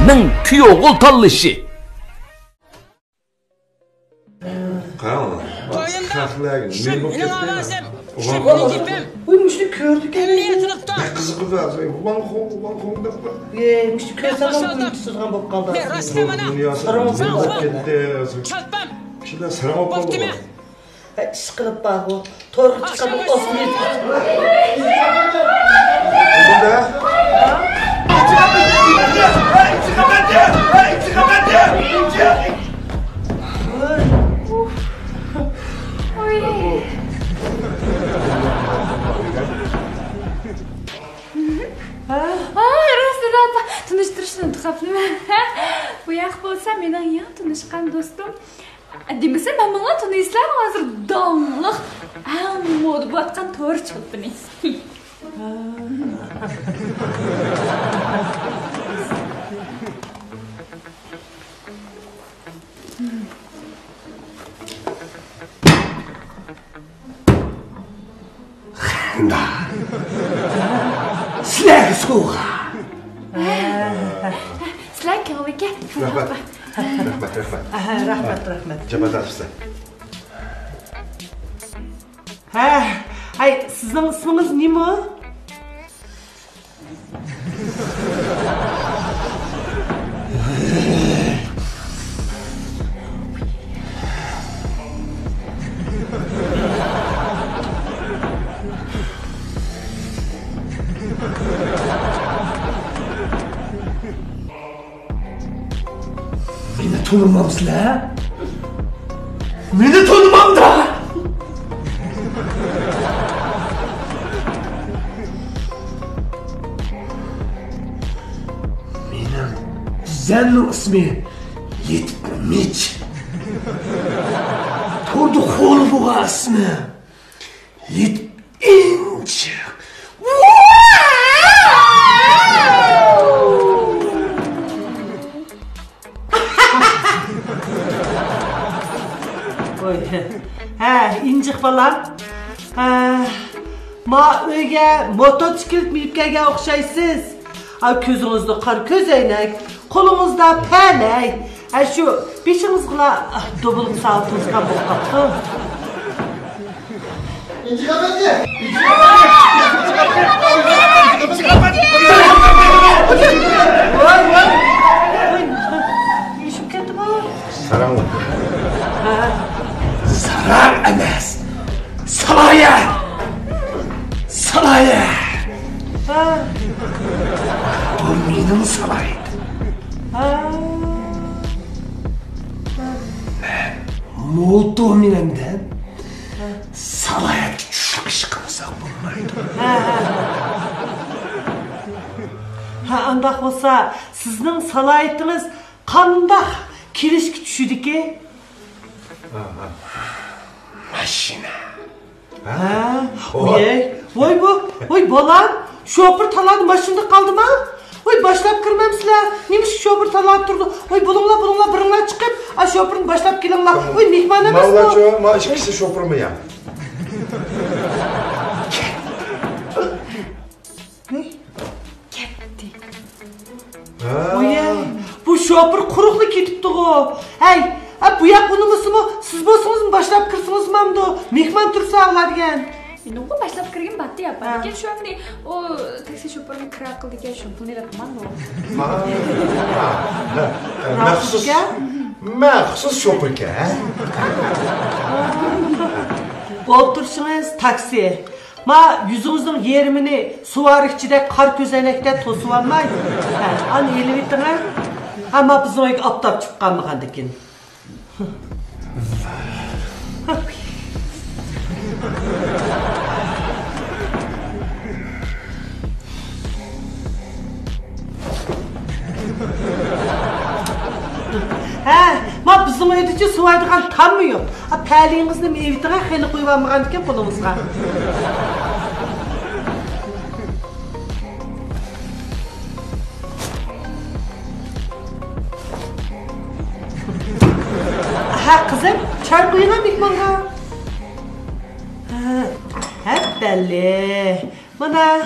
Senin kuyogul tanlışı. Karanlık. Kalklayın. Ne bu lazım. Uymuştu kördük. Emniyetlikte. Kızı kızı Ulan da Müştü körsen lan sızgan bop kaldı. Ne rastlamana. Çatmam. Bir şeyler sarama oldu. Sıkılıp bak o. Torku çıkarıp osmuyor. Tanıştırışını tıkaplı mı? Bu yak bolsa mening yan tanışkan dostum. Demese ben bana tanışlar hazır dağınlık. Modu batkan tor çıktı ne? Silah soğuk. Silah kahveke. Rahmet. Cebat açtı. Ay sizin isminiz ne mi? Beni tanımamsızlar. Beni tanımam da. Benim düzenli ismi Yetmiç. Tordu kolu bu ismi. Yetminç. İncik falan. Ma öyle motosiklet mülkege okşaysız. Közünüzde kar közeynek, kolunuzda pelek. Şu beşinizle dobuluk saltınızdan bokatı. İncik efendi! İşim kötü bu. Karanlık. Sarar emez. Salaya. Bu benim salaydı. Muhtemelen salaya küçük işkınızak bulmaydı. Andak olsa sizin salayetiniz kandak kirişki düşüdü ki? Maşina. Oy balam, şoför taladı maşında kaldı mı? Oy başlap kırmamsızlar. Neymiş şoför taladı durdu. Oy bulunla bırınla çıkıp şoförün başlap gelinler. Oy mihman emez bu. Vallahi ma ikisi şoför mü ya? Ne? Oy bu şoför kuruklu gidipti o. Bu yak bunu musunuz? Siz bolsunuz mu başlap kırsınız mı amdı? Mihman tursa ağlar gen. Nungu başlap kirgin battı yapar. Ken şu an o taksi şoförünü kırak kıldı ki şoförünü de kuman mı? Məxsus şoför ki, Otursunuz taksi. Ma yüzünüzün yerimini suvarıkçıda kar közenekte tosuvanmaydı. An eli bittine. Ama bizim oyuk aptap çıkan mı kandıkin? Ma bizim ödücü suvaydıgan tanmıyor. Pəliğinizin evitine xeni koyuvanmıgan diken kolunuzga. Kızım, çay koyuna mihmanga. Hep belli. Bana,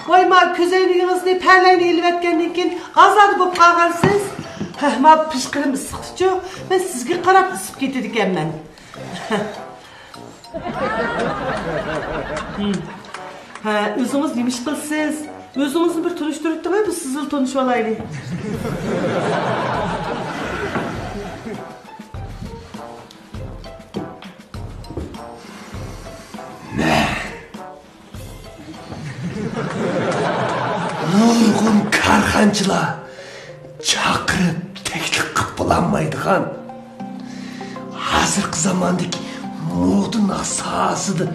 Vay ma közeyniginizni perleyni ilvetkendan keyin gazadi bo'lib qolgansiz. Ma pishqirim issiqchi, men sizga qarab isib ketar ekanman. O'zingiz nima ish qilsiz? O'zingizni bir tanishtirdingmi? Biz siz bilan tanishib olaylik. Nurg'un karxanchilar chaqirib teklif qilib bo'lolmaydigan hozirgi zamondagi moda asosida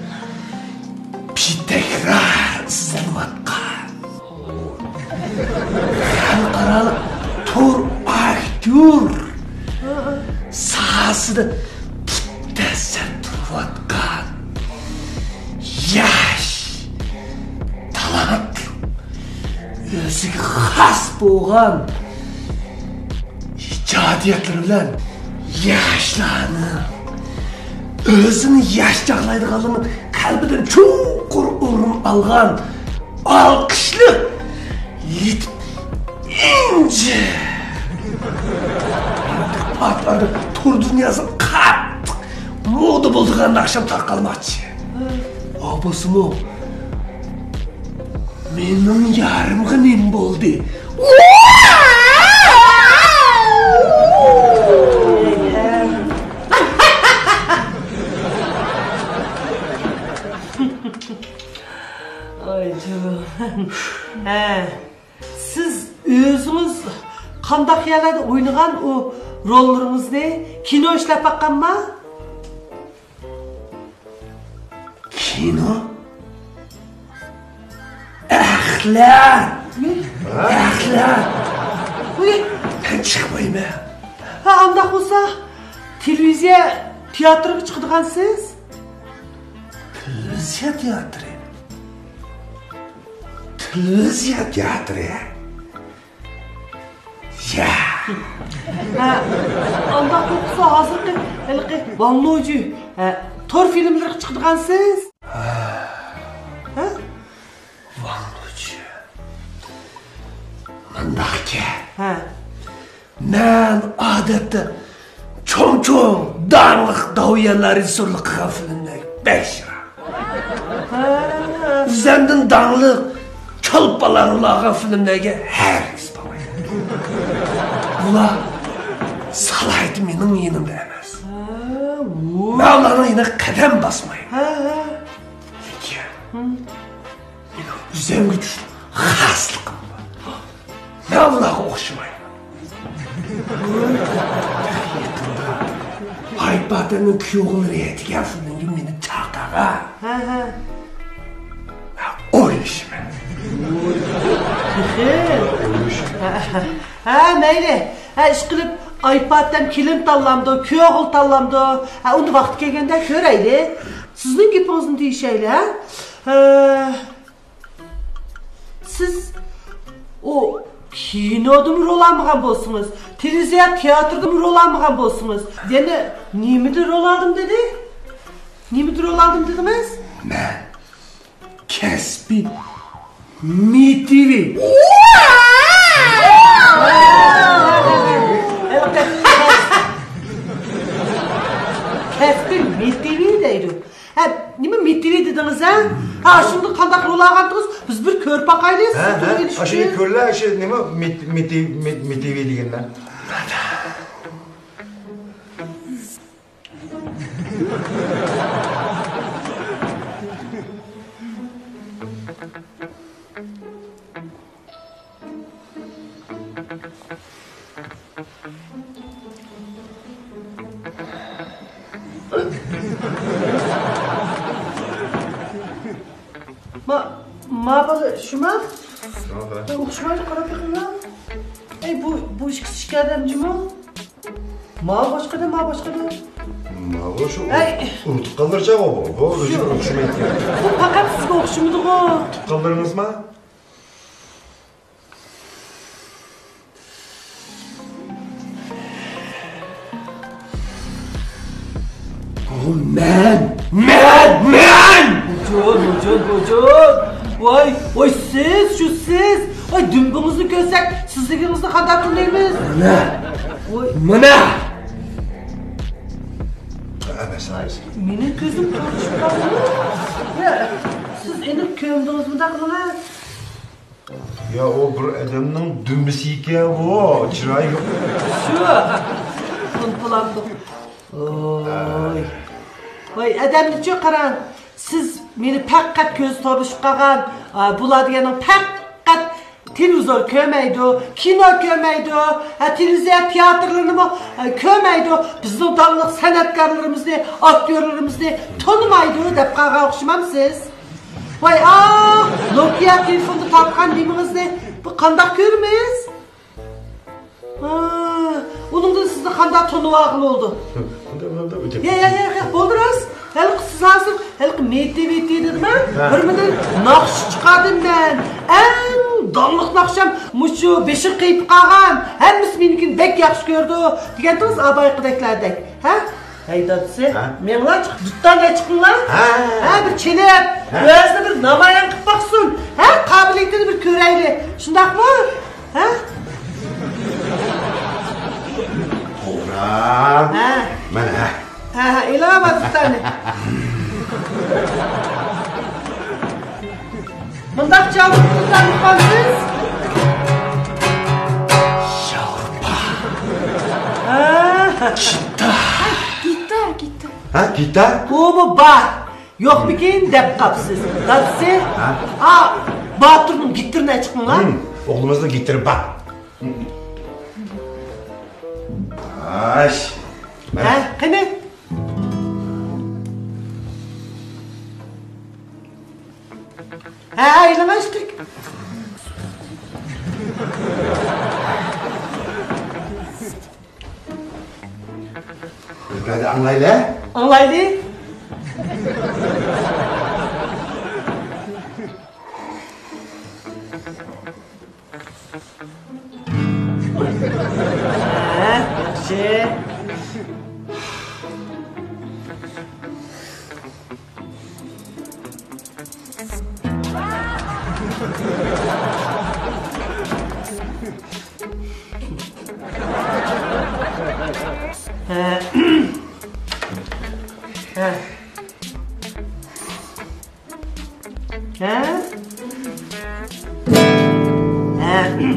bitakrar izlanayotgan xalqaro tur aktyor sahasida bittasi turayotgan yosh talant o'ziga xos bo'lgan ijodiyatlar bilan yoshlarni o'zini yosh chaqlaydiganlarni qalbidan chuqur o'rin olgan olqishli yetib ince patlarda tur dünyası qattiq moda bo'ldigan akşam tarqalmoqchi. Obosimo mening yarimga nim bo'ldi. Ay canım. Siz o'zingiz qanday yerlarda o'ynagan o rollarıngizni kino ishlab baqqanmi? Kino? Axlar! Axlar! Ben chiqmayman. Ha, anda bo'lsa televiziya teatriga chiqadigansiz? Televiziya teatri. Televiziya teatri. Ya. Anda bo'lsa hozirgi ilqi Vanloji tor filmlarga chiqadigansiz? Ha? Vanloji. Mandaqka. Ha. Men odatda cho'ng-cho'ng danglik doviyanlar rejissyorlik qilgan filmlar beshira. Bizdan danglik kalpalar ulagan filmlarga hargiz bormayman. Ular salaydi mening yenimda emas. Men ularning yeniga qadam bosmayman. Lekin mening o'zimga tushgan xosligim bor. Men ularga o'xshamayman. Aypatanın kuyog'lari aytgan filmga meni chaqirga. O'ylashman. Mayli. Ish qilib iPad'dan film tanlamdi, kuyog'il tanlamdi. Unda vaqt kelganda ko'raylik. Sizning gapingizni deyishayli, ha? Siz o kinoda mı rol almagan bolsunuz? Televiziya teatrda mı rol almagan bolsunuz? Yani nimede rol aldım dedi? Nimede rol aldım dediniz? Ben kesbi MTV. Kesbi MTV deydi. Nima MTV dediniz ha? Şimdi qanday rol algandınız? Biz bir ko'rib baqaylik. Aşağı körler, aşağı nima MTV deganlar. Ma bana şuma? O'xshamaydi, qarab yiqinglar. Bu ikki shikardamchi mi? Ma boshqada. Ma bu shu. Unutib qoldircha bu. Bu o'ziga o'xshamaydi. Faqat sizga o'xshamaydi-ku. Unutib qoldingizmi? Men! Hocam. Vay siz. Ay dümbünüzü görsek sizliğinizi kadar dinleyimiz. Mına! Emesiniz. Benim gözüm çalışmıyor. Ya, siz enip kömdünüz mü dağılına? Ya o bir adamın dümbüsü hikaye bu. Çırayı yok. Şu. Kuntulandım. Oy, adamni çok karan. Siz beni pekkat göz toruşup kalgan. Buladiyanın pekkat televizor kömeydi, kino kömeydi, televizyon tiyatrlarını mı kömeydi. Bizim dağlık sanatkarlarımızı, aktörlerimizi tanımaydı dep kalgan okşamam siz. Vay Nokia telefonu takkan deminizde bu kandak görmeyiz. Onun da sizde kandak tonu ağıl oldu. Ya, bolduruz. Halk siz hazır, halk meyte dedim ben. Birmeden nakş çıkardım ben. En damlık nakşam muşu beşik kıyıp kalgan. Hemimiz meninkini bek yakış gördü. Degentiniz abay kıdaklerdek. Haydatısı, menla çık, duttan ne çıkın lan? Bir çelep, gözde bir namayan kıp baksın. Kabiliyetli bir köreyli. Şundak mı? Ora. Mana. İlama duttanı. Bundak çalıp duttan mıkansız? Gitar. Gitar? Bu var. Yok bir keyin dep kapsız. Datısı? Batur'un gittirine çıkın lan. Oğlumuzu getirip bak. Aş. Kime? İlama içtik. Hadi anlayla. Anlaydı. Yaxşı.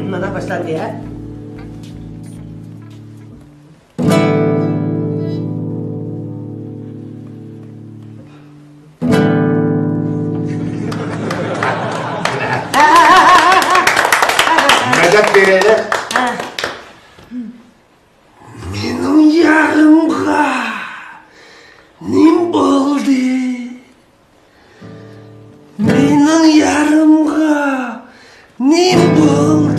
Nada başladı ya. Medet verelim. Benim yarımga nim oldu? Benim yarımga nim oldu?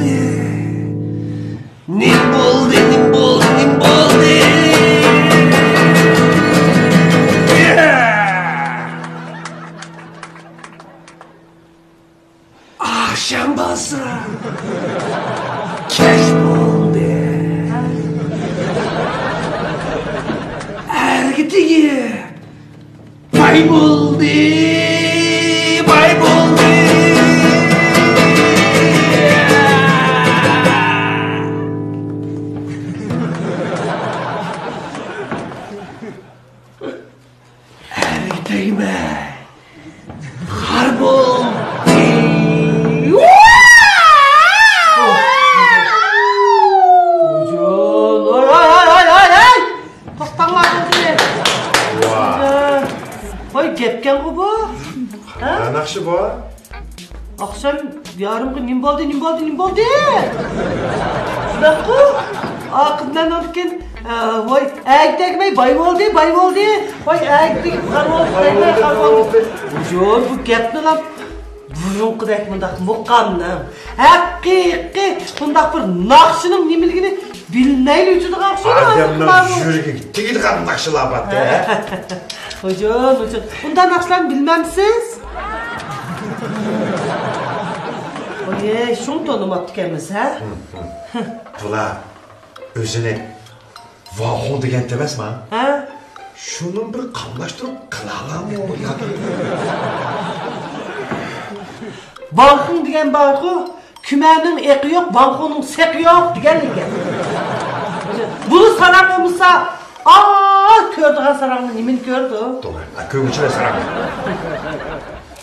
Nim oldu? Akşam bası keş oldu. Ergitiği kayboldu. Ergitiğime kayboldu. Gepken bu. Nakşı bu. Akşam yarımkı nim boldu. Şudak ku. Akından olurken vay egdegmey bay oldu. Vay egdegip kar oldu. Jol bu gepni lan. Burun kıdak mındak muqamnam. Haqiqi bundak bir nakşının nimiligini bilmeyli üçüdü kakşıydı. Adamlar jüriga tigidi kadın nakşılar battı. Hocam. Bundan nakşılarını bilmemsiz? Oye, şunu tanımattık emiz, ha? Bula, özüne vahon degen demez mi? Ha? Şunun bir kamlaştırıp kılağına mı o ya? Vanxın degan barxu, kümenin eqi yo'q, Vanxuning seqi yo'q degan ekan. Bunu saran olmasa, ko'rdigan sarangni nimani ko'rdi? To'g'ri, ko'ngilchilar sarang.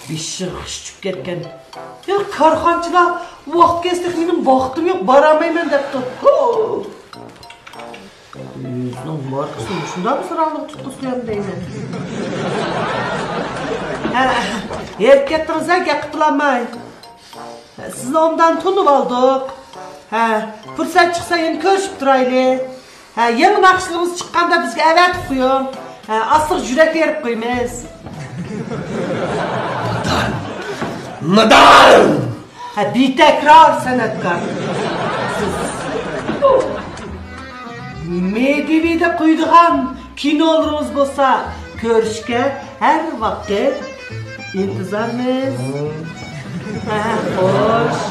Bishig tushib ketgan. Ya korxonchilar vaqt kesdik, mening vaqtim yo'q, boramayman debdi. Yüzünün markasını şundan mı sarangni tutqizgan deyman? Erkettingizga gap qilolmay. Sizni ondan tunib oldik. Fursat chiqsa endi ko'rishib turaylik. Yangi naqshlarimiz chiqqanda bizga avatib qo'ying. Asliq yurak berib qo'yamiz. Neden? Betakrar san'atkor. Medivida qo'ydigan kinolarimiz bo'lsa, ko'rishga har vaqt intizormiz. Xo'sh.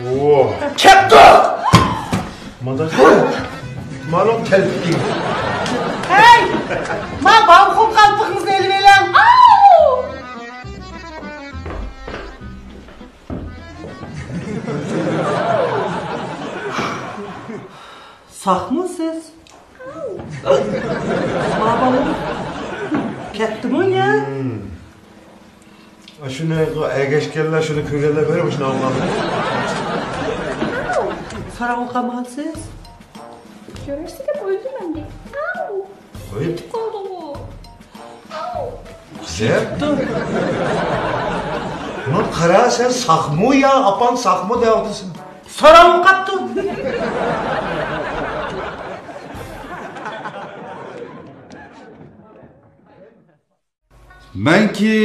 Voy. Ketdi! Malum telpik. Hey! Ma Vanxu qalpig'imizni elib elang. Saqmı siz? Babalım. Ketdimi ya? Shuni ergashganlar shuni ko'rganlar bari shuni anlamadim. So'rab o'qamansiz? Görürse de öldüm hem de. Qo'yib. Oldu mu? Sen? Lan qara sen saqmu ya, apan saqmu deyapsın. So'rab o'qapti. Menki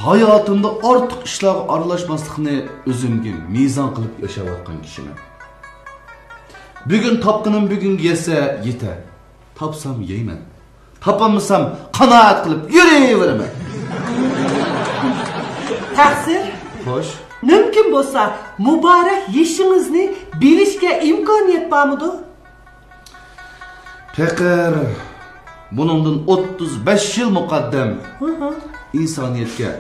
hayatımda ortiq ishlarga aralashmaslikni o'zimga mezon qilib yashayotgan kishiman. Bugun topqinim bugun yesa yetar. Topsam yeyman. Topolmasam qanoat qilib yuraveraman. Taqsir. Xo'sh. Mümkün bo'lsa, muborak yeshingizni bilishga imkoniyat bormidi? Paqir buningdan 35 yil muqaddam insoniyatga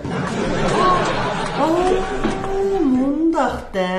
Mundaqda.